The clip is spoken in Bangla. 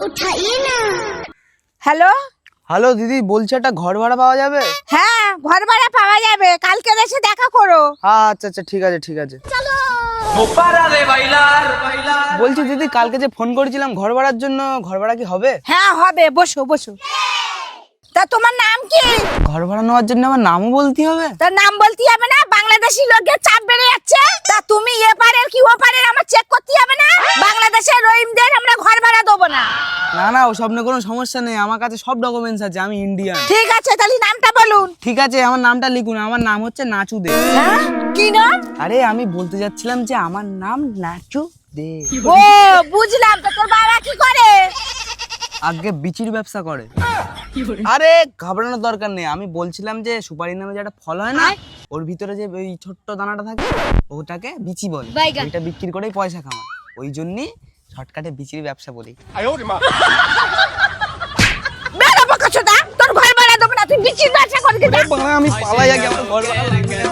उठाइए ना। হ্যালো হ্যালো দিদি, বলছি একটা ঘর ভাড়া পাওয়া যাবে? হ্যাঁ ঘর ভাড়া পাওয়া যাবে, কালকে এসে দেখা করো। আচ্ছা আচ্ছা, ঠিক আছে ঠিক আছে। বলছি দিদি, কালকে যে ফোন করেছিলাম ঘর ভাড়ার জন্য, ঘর ভাড়া কি হবে? হ্যাঁ হবে, বসো বসো। তা তোমার নাম কি? ঘর ভাড়া নেওয়ার জন্য আমার নামও বলতে হবে? তার নাম বলতে হবে না? বাংলাদেশি লোকের চাপ বেড়ে যাচ্ছে। তা তুমি এপারের কি ওপারের আমার চেক করতে হবে না? বাংলাদেশের রহিমদের আমরা ঘর ভাড়া দেবো না। না না, ওসব নিয়ে কোনো সমস্যা নেই, আমার কাছে সব ডকুমেন্টস আছে, আমি ইন্ডিয়ান। ঠিক আছে, তাহলে নামটা বলুন। ঠিক আছে, আমার নামটা লিখুন। আমার নাম হচ্ছে নাচু দে। হ্যাঁ কি নাম? আরে আমি বলতে যাচ্ছিলাম যে আমার নাম নাচু দে। ও বুঝলাম। তো তোর বাবা কি করে? আগে বিচির ব্যবসা করে। আরে ঘাবড়ানোর দরকার নেই, আমি বলছিলাম যে সুপারি নামে যে একটা ফল হয় না, ওর ভিতরে যে ওই ছোট্ট দানাটা থাকে ওটাকে বিচি বলে। ওইটা বিক্রি করেই পয়সা কামায়, ওই জন্যই শর্টকাটে বিচির ব্যবসা বলি। বেরো বকাচোদা, তোর ঘর ভাড়া দেবো না, তুই বিচির ব্যবসা করবি। আমি পালাই আগে, আমার ঘর ভাড়া লাগবে না।